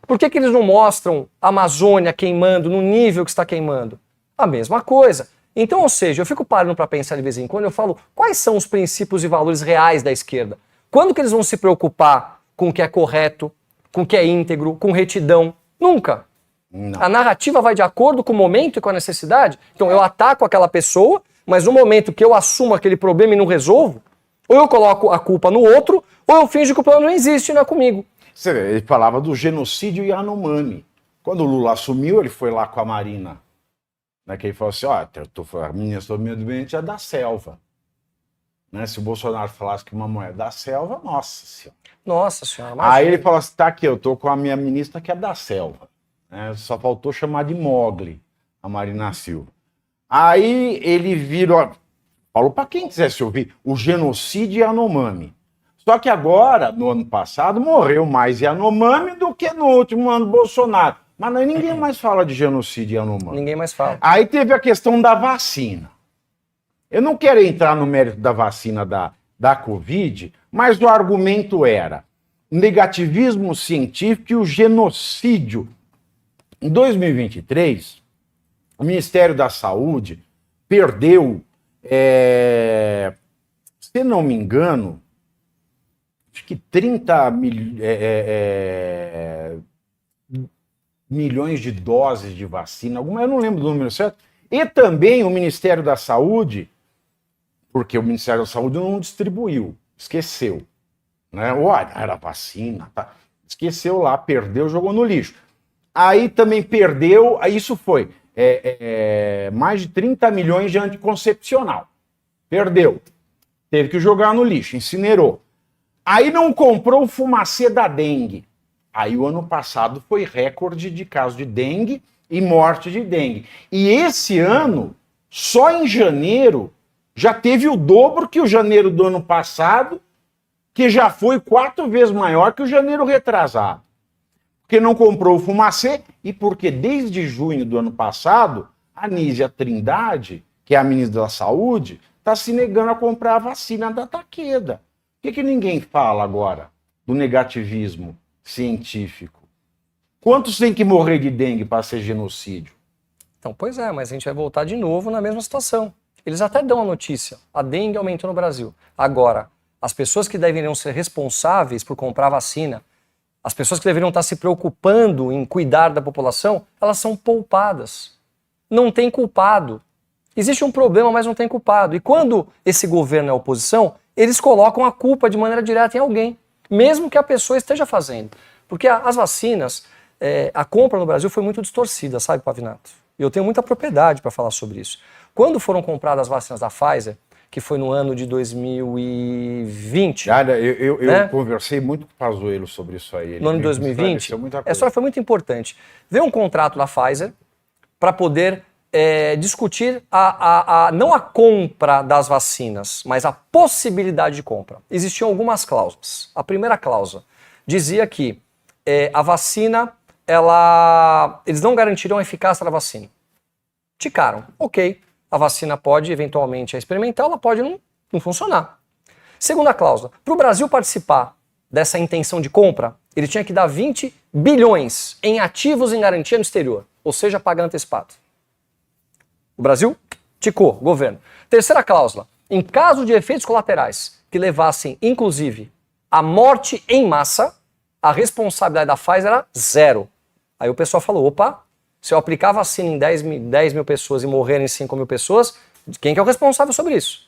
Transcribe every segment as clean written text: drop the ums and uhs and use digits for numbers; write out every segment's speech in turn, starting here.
Por que eles não mostram a Amazônia queimando no nível que está queimando? A mesma coisa. Então, ou seja, eu fico parando para pensar de vez em quando, eu falo, quais são os princípios e valores reais da esquerda? Quando que eles vão se preocupar com o que é correto, com o que é íntegro, com retidão? Nunca. Não. A narrativa vai de acordo com o momento e com a necessidade. Então eu ataco aquela pessoa, mas no momento que eu assumo aquele problema e não resolvo, ou eu coloco a culpa no outro, ou eu finjo que o problema não existe e não é comigo. Você vê, ele falava do genocídio Yanomami. Quando o Lula assumiu, ele foi lá com a Marina. Né, que ele falou assim, ó, a ministra do Meio Ambiente é da selva. Né, se o Bolsonaro falasse que uma mulher é da selva, nossa senhora. Nossa senhora. Imagina. Aí ele falou assim, tá aqui, eu tô com a minha ministra que é da selva. Né, só faltou chamar de Mogli, a Marina Silva. Aí ele virou, falou para quem quisesse ouvir, o genocídio Yanomami. Só que agora, no ano passado, morreu mais Yanomami do que no último ano Bolsonaro. Mas não, ninguém mais fala de genocídio Yanomami. Ninguém mais fala. Aí teve a questão da vacina. Eu não quero entrar no mérito da vacina da Covid, mas o argumento era o negativismo científico e o genocídio. Em 2023, o Ministério da Saúde perdeu, se não me engano, acho que 30 milhões de doses de vacina, eu não lembro do número certo, e também o Ministério da Saúde, porque o Ministério da Saúde não distribuiu, esqueceu, né? Olha, era vacina, tá? Esqueceu lá, perdeu, jogou no lixo. Aí também perdeu, isso foi mais de 30 milhões de anticoncepcional, perdeu, teve que jogar no lixo, incinerou. Aí não comprou o fumacê da dengue. Aí o ano passado foi recorde de casos de dengue e morte de dengue. E esse ano, só em janeiro, já teve o dobro que o janeiro do ano passado, que já foi 4 vezes maior que o janeiro retrasado. Porque não comprou o fumacê e porque desde junho do ano passado, a Nízia Trindade, que é a ministra da Saúde, está se negando a comprar a vacina da Takeda. Por que ninguém fala agora do negativismo científico? Quantos tem que morrer de dengue para ser genocídio? Então, pois é, mas a gente vai voltar de novo na mesma situação. Eles até dão a notícia, a dengue aumentou no Brasil. Agora, as pessoas que deveriam ser responsáveis por comprar vacina, as pessoas que deveriam estar se preocupando em cuidar da população, elas são poupadas. Não tem culpado. Existe um problema, mas não tem culpado. E quando esse governo é oposição, eles colocam a culpa de maneira direta em alguém, mesmo que a pessoa esteja fazendo. Porque as vacinas, a compra no Brasil foi muito distorcida, sabe, Pavinato? E eu tenho muita propriedade para falar sobre isso. Quando foram compradas as vacinas da Pfizer, que foi no ano de 2020... Cara, eu conversei muito com o Pazuello sobre isso aí. No ano de 2020, essa história foi muito importante. Veio um contrato da Pfizer para poder discutir não a compra das vacinas, mas a possibilidade de compra. Existiam algumas cláusulas. A primeira cláusula dizia que a vacina, eles não garantiriam a eficácia da vacina. Ticaram, ok, a vacina pode eventualmente experimentar, ela pode não funcionar. Segunda cláusula, para o Brasil participar dessa intenção de compra, ele tinha que dar 20 bilhões em ativos em garantia no exterior, ou seja, pagar antecipado. O Brasil ticou, governo. Terceira cláusula, em caso de efeitos colaterais que levassem, inclusive, à morte em massa, a responsabilidade da Pfizer era 0. Aí o pessoal falou, opa, se eu aplicar vacina em 10 mil pessoas e morrerem 5 mil pessoas, quem que é o responsável sobre isso?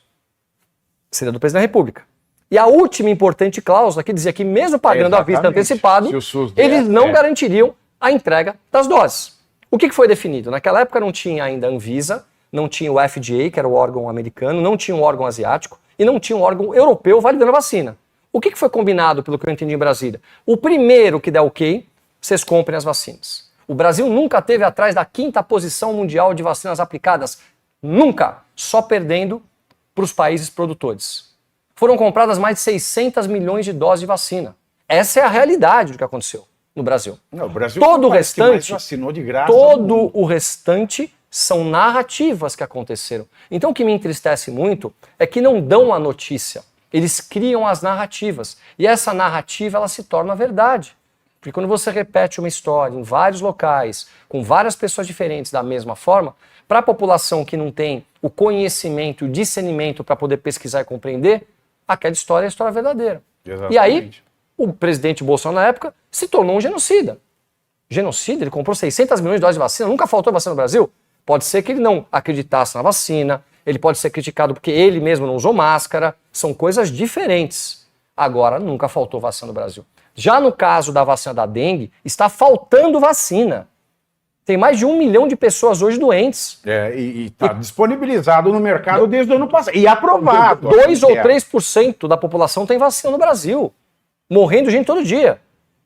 Seria do presidente da República. E a última importante cláusula que dizia que mesmo pagando à vista antecipado, eles não garantiriam a entrega das doses. O que foi definido? Naquela época não tinha ainda a Anvisa, não tinha o FDA, que era o órgão americano, não tinha um órgão asiático e não tinha um órgão europeu validando a vacina. O que foi combinado, pelo que eu entendi em Brasília? O primeiro que der ok, vocês comprem as vacinas. O Brasil nunca teve atrás da 5ª posição mundial de vacinas aplicadas. Nunca. Só perdendo para os países produtores. Foram compradas mais de 600 milhões de doses de vacina. Essa é a realidade do que aconteceu no Brasil. Não, o Brasil todo o restante, vacinou de graça. Todo o restante são narrativas que aconteceram. Então o que me entristece muito é que não dão a notícia. Eles criam as narrativas. E essa narrativa ela se torna verdade. Porque quando você repete uma história em vários locais, com várias pessoas diferentes da mesma forma, para a população que não tem o conhecimento, o discernimento para poder pesquisar e compreender, aquela história é a história verdadeira. Exatamente. E aí, o presidente Bolsonaro, na época, se tornou um genocida. Genocida, ele comprou 600 milhões de doses de vacina, nunca faltou vacina no Brasil. Pode ser que ele não acreditasse na vacina, ele pode ser criticado porque ele mesmo não usou máscara, são coisas diferentes. Agora, nunca faltou vacina no Brasil. Já no caso da vacina da dengue, está faltando vacina. Tem mais de 1 milhão de pessoas hoje doentes. E está disponibilizado no mercado desde o ano passado. E aprovado. 2 ou 3% da população tem vacina no Brasil. Morrendo gente todo dia.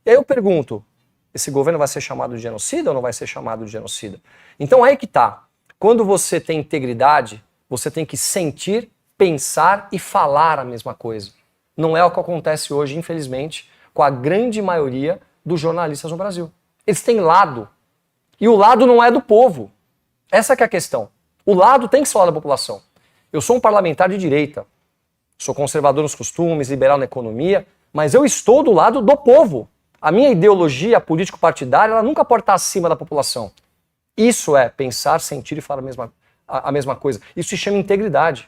E aí eu pergunto, esse governo vai ser chamado de genocida ou não vai ser chamado de genocida? Então aí que tá. Quando você tem integridade, você tem que sentir, pensar e falar a mesma coisa. Não é o que acontece hoje, infelizmente, com a grande maioria dos jornalistas no Brasil. Eles têm lado. E o lado não é do povo. Essa que é a questão. O lado tem que ser o lado da população. Eu sou um parlamentar de direita. Sou conservador nos costumes, liberal na economia, mas eu estou do lado do povo. A minha ideologia político-partidária, ela nunca pode estar acima da população. Isso é pensar, sentir e falar a mesma coisa. Isso se chama integridade.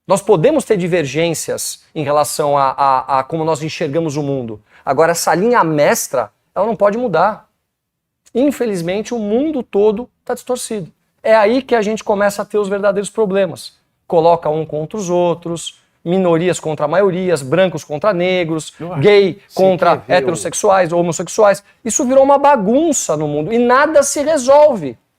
Nós podemos ter divergências em relação a como nós enxergamos o mundo. Agora, essa linha mestra, ela não pode mudar. Infelizmente, o mundo todo está distorcido. É aí que a gente começa a ter os verdadeiros problemas. Coloca um contra os outros, minorias contra maiorias, brancos contra negros, gay contra heterossexuais ou homossexuais. Isso virou uma bagunça no mundo e nada se resolve.